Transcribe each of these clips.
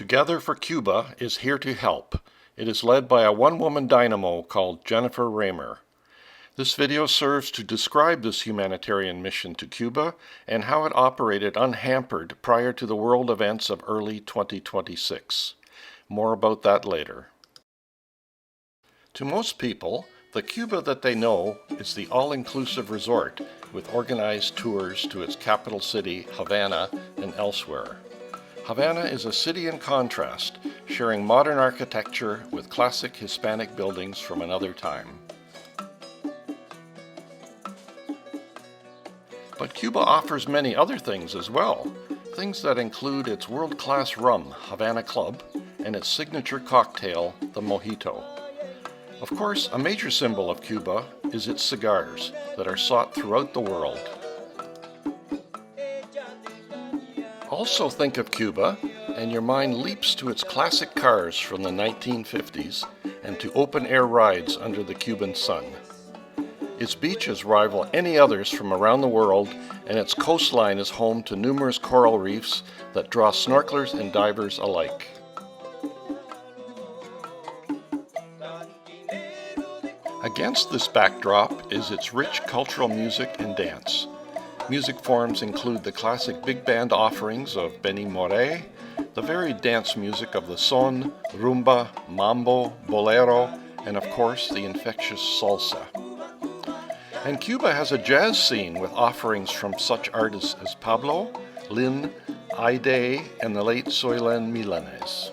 Together for Cuba is here to help. It is led by a one-woman dynamo called Jennifer Raymer. This video serves to describe this humanitarian mission to Cuba and how it operated unhampered prior to the world events of early 2026. More about that later. To most people, the Cuba that they know is the all-inclusive resort with organized tours to its capital city, Havana, and elsewhere. Havana is a city in contrast, sharing modern architecture with classic Hispanic buildings from another time. But Cuba offers many other things as well, things that include its world-class rum, Havana Club, and its signature cocktail, the mojito. Of course, a major symbol of Cuba is its cigars that are sought throughout the world. Also think of Cuba, and your mind leaps to its classic cars from the 1950s and to open-air rides under the Cuban sun. Its beaches rival any others from around the world, and its coastline is home to numerous coral reefs that draw snorkelers and divers alike. Against this backdrop is its rich cultural music and dance. Music forms include the classic big band offerings of Benny Moré, the varied dance music of the son, rumba, mambo, bolero, and of course the infectious salsa. And Cuba has a jazz scene with offerings from such artists as Pablo, Lynn, Aide, and the late Soylen Milanes.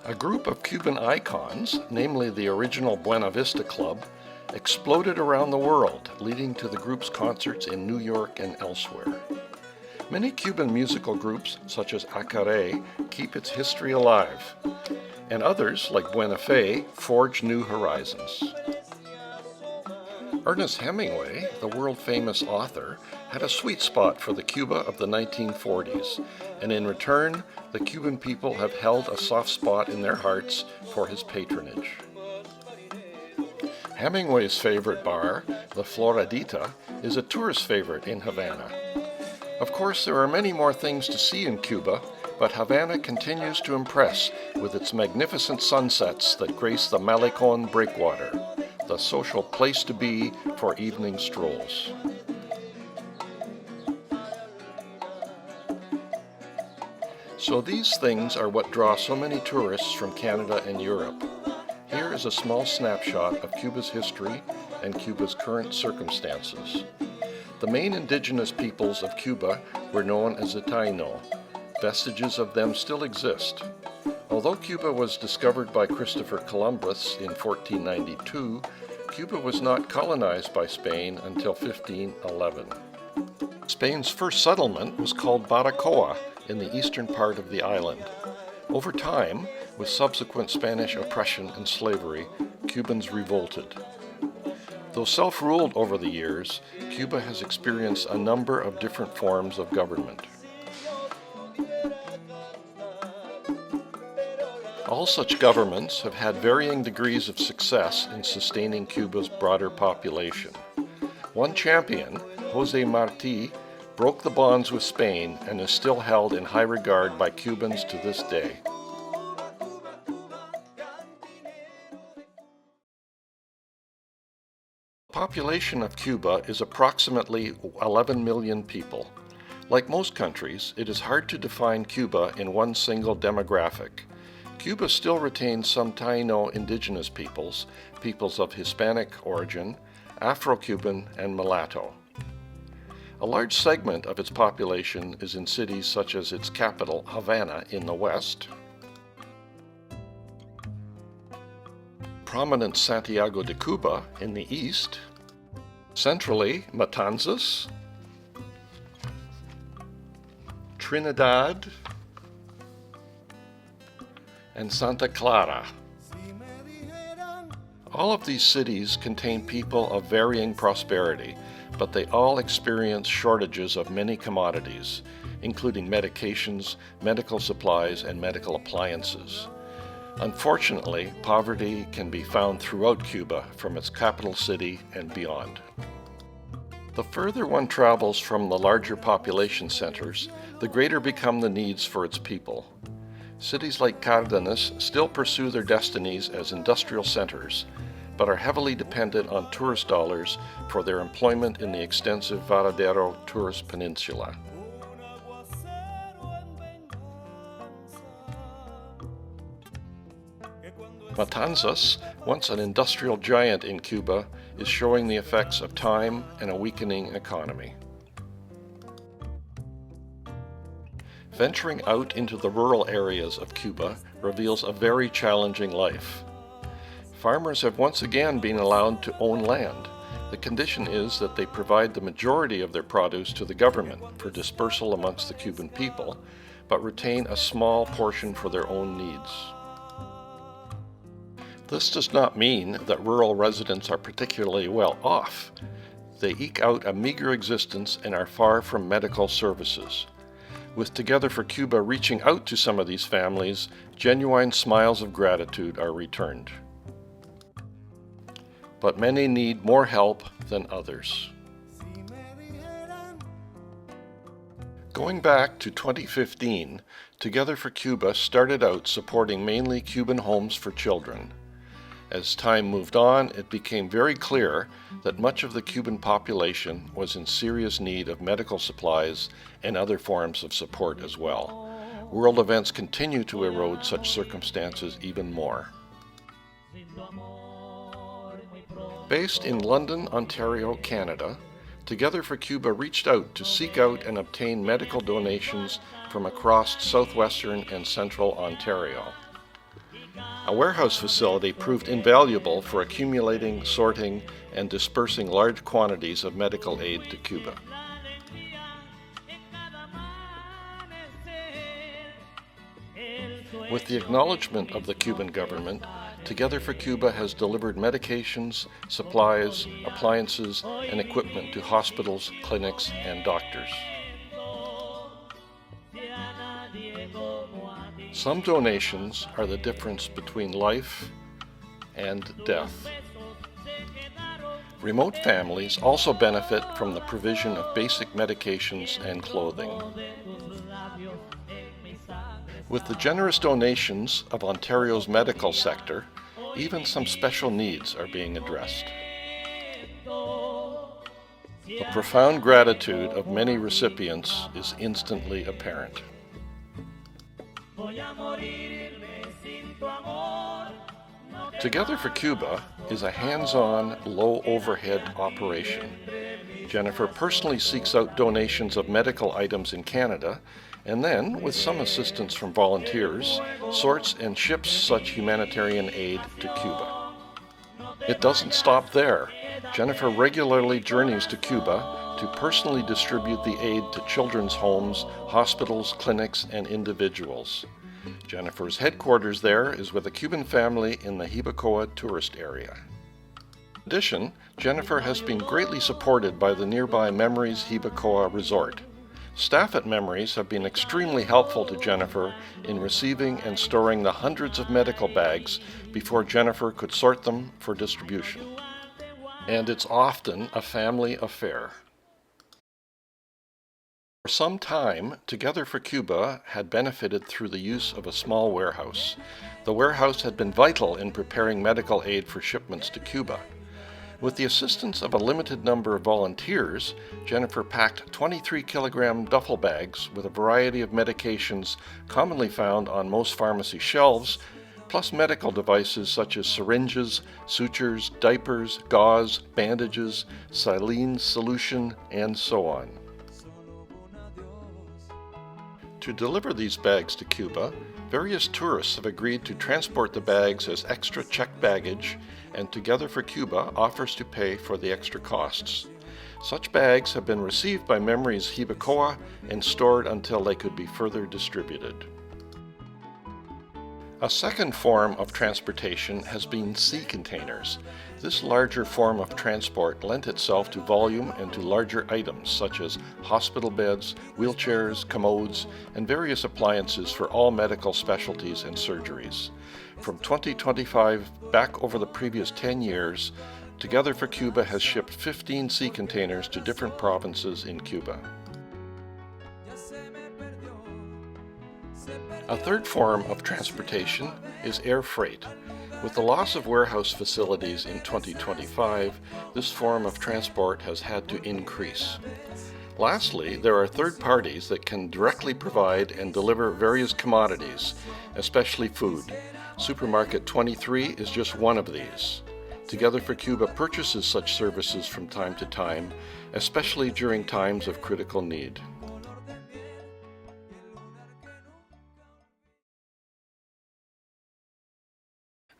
A group of Cuban icons, namely the original Buena Vista Club, exploded around the world, leading to the group's concerts in New York and elsewhere. Many Cuban musical groups, such as Acaré, keep its history alive, and others, like Buena Fe, forge new horizons. Ernest Hemingway, the world-famous author, had a sweet spot for the Cuba of the 1940s, and in return, the Cuban people have held a soft spot in their hearts for his patronage. Hemingway's favorite bar, the Floridita, is a tourist favorite in Havana. Of course, there are many more things to see in Cuba, but Havana continues to impress with its magnificent sunsets that grace the Malecon breakwater, the social place to be for evening strolls. So these things are what draw so many tourists from Canada and Europe. Here is a small snapshot of Cuba's history and Cuba's current circumstances. The main indigenous peoples of Cuba were known as the Taino. Vestiges of them still exist. Although Cuba was discovered by Christopher Columbus in 1492, Cuba was not colonized by Spain until 1511. Spain's first settlement was called Baracoa in the eastern part of the island. Over time, with subsequent Spanish oppression and slavery, Cubans revolted. Though self-ruled over the years, Cuba has experienced a number of different forms of government. All such governments have had varying degrees of success in sustaining Cuba's broader population. One champion, José Martí, broke the bonds with Spain and is still held in high regard by Cubans to this day. The population of Cuba is approximately 11 million people. Like most countries, it is hard to define Cuba in one single demographic. Cuba still retains some Taino indigenous peoples, peoples of Hispanic origin, Afro-Cuban, and mulatto. A large segment of its population is in cities such as its capital, Havana, in the west, prominent Santiago de Cuba in the east, centrally Matanzas, Trinidad, and Santa Clara. All of these cities contain people of varying prosperity, but they all experience shortages of many commodities, including medications, medical supplies, and medical appliances. Unfortunately, poverty can be found throughout Cuba, from its capital city and beyond. The further one travels from the larger population centers, the greater become the needs for its people. Cities like Cardenas still pursue their destinies as industrial centers, but are heavily dependent on tourist dollars for their employment in the extensive Varadero tourist peninsula. Matanzas, once an industrial giant in Cuba, is showing the effects of time and a weakening economy. Venturing out into the rural areas of Cuba reveals a very challenging life. Farmers have once again been allowed to own land. The condition is that they provide the majority of their produce to the government for dispersal amongst the Cuban people, but retain a small portion for their own needs. This does not mean that rural residents are particularly well off. They eke out a meager existence and are far from medical services. With Together for Cuba reaching out to some of these families, genuine smiles of gratitude are returned. But many need more help than others. Going back to 2015, Together for Cuba started out supporting mainly Cuban homes for children. As time moved on, it became very clear that much of the Cuban population was in serious need of medical supplies and other forms of support as well. World events continue to erode such circumstances even more. Based in London, Ontario, Canada, Together for Cuba reached out to seek out and obtain medical donations from across southwestern and central Ontario. A warehouse facility proved invaluable for accumulating, sorting, and dispersing large quantities of medical aid to Cuba. With the acknowledgement of the Cuban government, Together for Cuba has delivered medications, supplies, appliances, and equipment to hospitals, clinics, and doctors. Some donations are the difference between life and death. Remote families also benefit from the provision of basic medications and clothing. With the generous donations of Ontario's medical sector, even some special needs are being addressed. The profound gratitude of many recipients is instantly apparent. Together for Cuba is a hands-on, low-overhead operation. Jennifer personally seeks out donations of medical items in Canada, and then, with some assistance from volunteers, sorts and ships such humanitarian aid to Cuba. It doesn't stop there. Jennifer regularly journeys to Cuba to personally distribute the aid to children's homes, hospitals, clinics, and individuals. Jennifer's headquarters there is with a Cuban family in the Hibacoa tourist area. In addition, Jennifer has been greatly supported by the nearby Memories Hibacoa Resort. Staff at Memories have been extremely helpful to Jennifer in receiving and storing the hundreds of medical bags before Jennifer could sort them for distribution. And it's often a family affair. For some time, Together for Cuba had benefited through the use of a small warehouse. The warehouse had been vital in preparing medical aid for shipments to Cuba. With the assistance of a limited number of volunteers, Jennifer packed 23-kilogram duffel bags with a variety of medications commonly found on most pharmacy shelves, plus medical devices such as syringes, sutures, diapers, gauze, bandages, saline solution, and so on. To deliver these bags to Cuba, various tourists have agreed to transport the bags as extra checked baggage, and Together for Cuba offers to pay for the extra costs. Such bags have been received by Memories Hibacoa and stored until they could be further distributed. A second form of transportation has been sea containers. This larger form of transport lent itself to volume and to larger items such as hospital beds, wheelchairs, commodes, and various appliances for all medical specialties and surgeries. From 2025 back over the previous 10 years, Together for Cuba has shipped 15 sea containers to different provinces in Cuba. A third form of transportation is air freight. With the loss of warehouse facilities in 2025, this form of transport has had to increase. Lastly, there are third parties that can directly provide and deliver various commodities, especially food. Supermarket 23 is just one of these. Together for Cuba purchases such services from time to time, especially during times of critical need.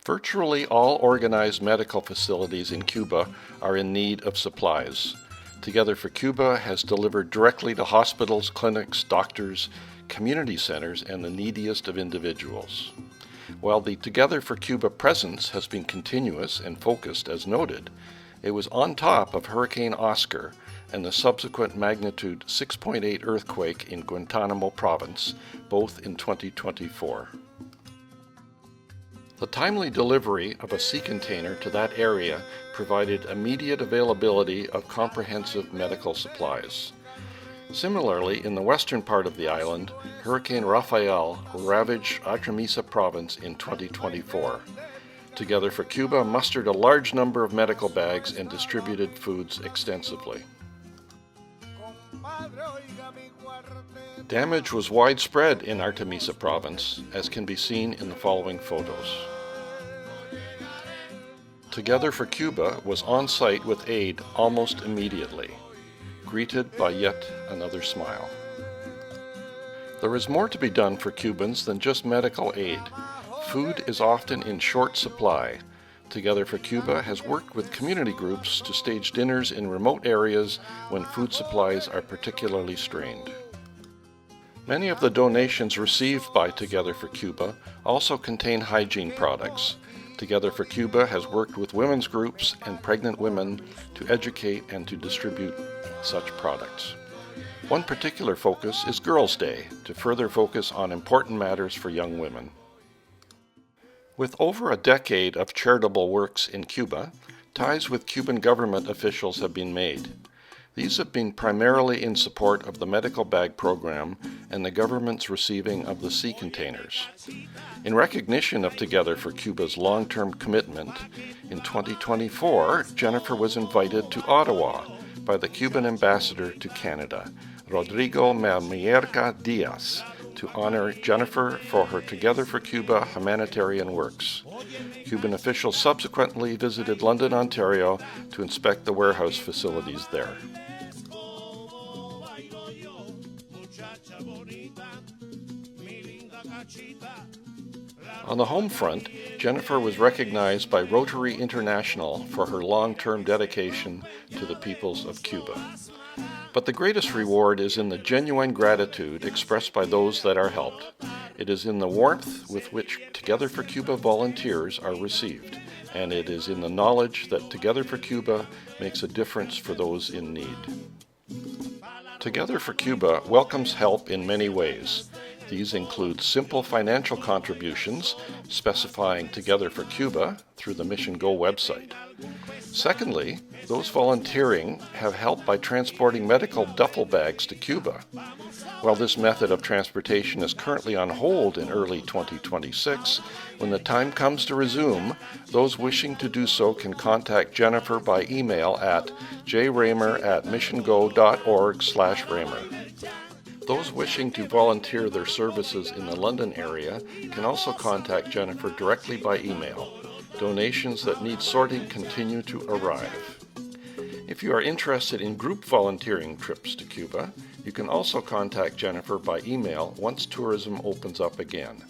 Virtually all organized medical facilities in Cuba are in need of supplies. Together for Cuba has delivered directly to hospitals, clinics, doctors, community centers, and the neediest of individuals. While the Together for Cuba presence has been continuous and focused as noted, it was on top of Hurricane Oscar and the subsequent magnitude 6.8 earthquake in Guantanamo province, both in 2024. The timely delivery of a sea container to that area provided immediate availability of comprehensive medical supplies. Similarly, in the western part of the island, Hurricane Rafael ravaged Artemisa province in 2024. Together for Cuba mustered a large number of medical bags and distributed foods extensively. Damage was widespread in Artemisa province, as can be seen in the following photos. Together for Cuba was on site with aid almost immediately, greeted by yet another smile. There is more to be done for Cubans than just medical aid. Food is often in short supply. Together for Cuba has worked with community groups to stage dinners in remote areas when food supplies are particularly strained. Many of the donations received by Together for Cuba also contain hygiene products. Together for Cuba has worked with women's groups and pregnant women to educate and to distribute such products. One particular focus is Girls' Day, to further focus on important matters for young women. With over a decade of charitable works in Cuba, ties with Cuban government officials have been made. These have been primarily in support of the medical bag program and the government's receiving of the sea containers. In recognition of Together for Cuba's long-term commitment, in 2024, Jennifer was invited to Ottawa by the Cuban ambassador to Canada, Rodrigo Melmierca Diaz, to honor Jennifer for her Together for Cuba humanitarian works. Cuban officials subsequently visited London, Ontario to inspect the warehouse facilities there. On the home front, Jennifer was recognized by Rotary International for her long-term dedication to the peoples of Cuba. But the greatest reward is in the genuine gratitude expressed by those that are helped. It is in the warmth with which Together for Cuba volunteers are received, and it is in the knowledge that Together for Cuba makes a difference for those in need. Together for Cuba welcomes help in many ways. These include simple financial contributions specifying Together for Cuba through the MissionGO website. Secondly, those volunteering have helped by transporting medical duffel bags to Cuba. While this method of transportation is currently on hold in early 2026, when the time comes to resume, those wishing to do so can contact Jennifer by email at jraymer@missiongo.org/raymer. Those wishing to volunteer their services in the London area can also contact Jennifer directly by email. Donations that need sorting continue to arrive. If you are interested in group volunteering trips to Cuba, you can also contact Jennifer by email once tourism opens up again.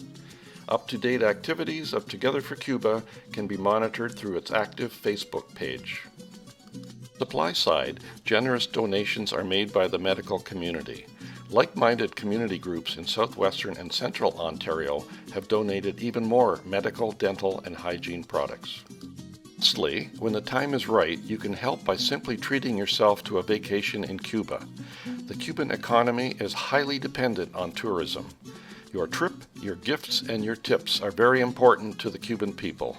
Up-to-date activities of Together for Cuba can be monitored through its active Facebook page. Supply side, generous donations are made by the medical community. Like-minded community groups in southwestern and central Ontario have donated even more medical, dental, and hygiene products. Lastly, when the time is right, you can help by simply treating yourself to a vacation in Cuba. The Cuban economy is highly dependent on tourism. Your trip, your gifts, and your tips are very important to the Cuban people.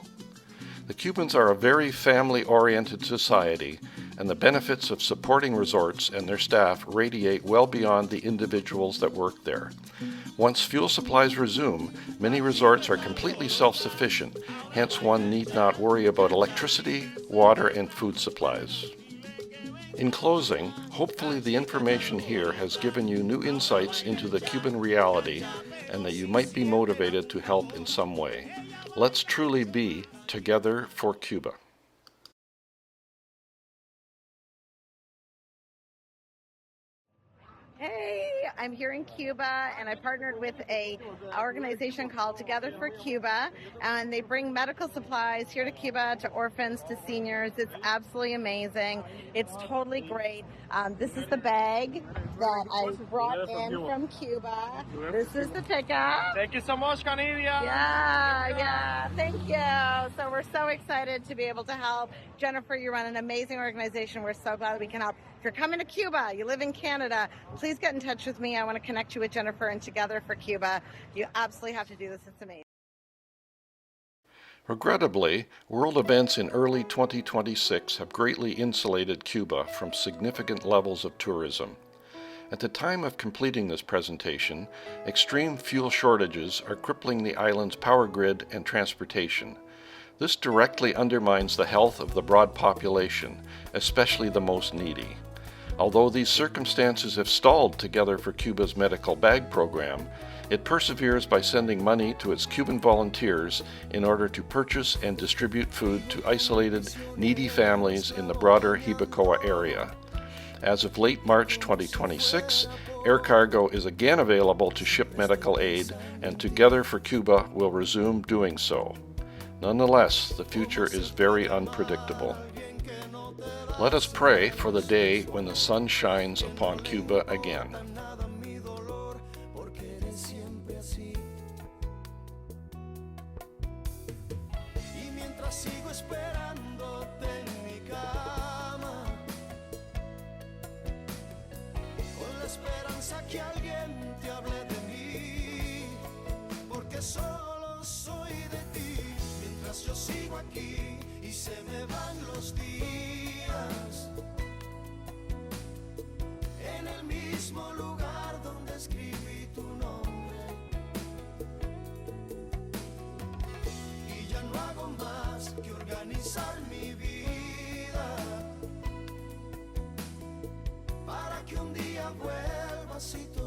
The Cubans are a very family-oriented society, and the benefits of supporting resorts and their staff radiate well beyond the individuals that work there. Once fuel supplies resume, many resorts are completely self-sufficient, hence one need not worry about electricity, water, and food supplies. In closing, hopefully the information here has given you new insights into the Cuban reality and that you might be motivated to help in some way. Let's truly be together for Cuba. Hey, I'm here in Cuba, and I partnered with an organization called Together for Cuba, and they bring medical supplies here to Cuba, to orphans, to seniors. It's absolutely amazing. It's totally great. This is the bag that I brought in from Cuba. This is the pickup. Thank you so much, Canidia. Yeah, thank you. So we're so excited to be able to help. Jennifer, you run an amazing organization. We're so glad we can help. If you're coming to Cuba, you live in Canada, please get in touch with me. I want to connect you with Jennifer and Together for Cuba. You absolutely have to do this. It's amazing. Regrettably, world events in early 2026 have greatly insulated Cuba from significant levels of tourism. At the time of completing this presentation, extreme fuel shortages are crippling the island's power grid and transportation. This directly undermines the health of the broad population, especially the most needy. Although these circumstances have stalled Together for Cuba's medical bag program, it perseveres by sending money to its Cuban volunteers in order to purchase and distribute food to isolated, needy families in the broader Hibacoa area. As of late March 2026, air cargo is again available to ship medical aid, and Together for Cuba will resume doing so. Nonetheless, the future is very unpredictable. Let us pray for the day when the sun shines upon Cuba again. Solo soy de ti, mientras yo sigo aquí y se me van los días, en el mismo lugar donde escribí tu nombre, y ya no hago más que organizar mi vida, para que un día vuelvas y tú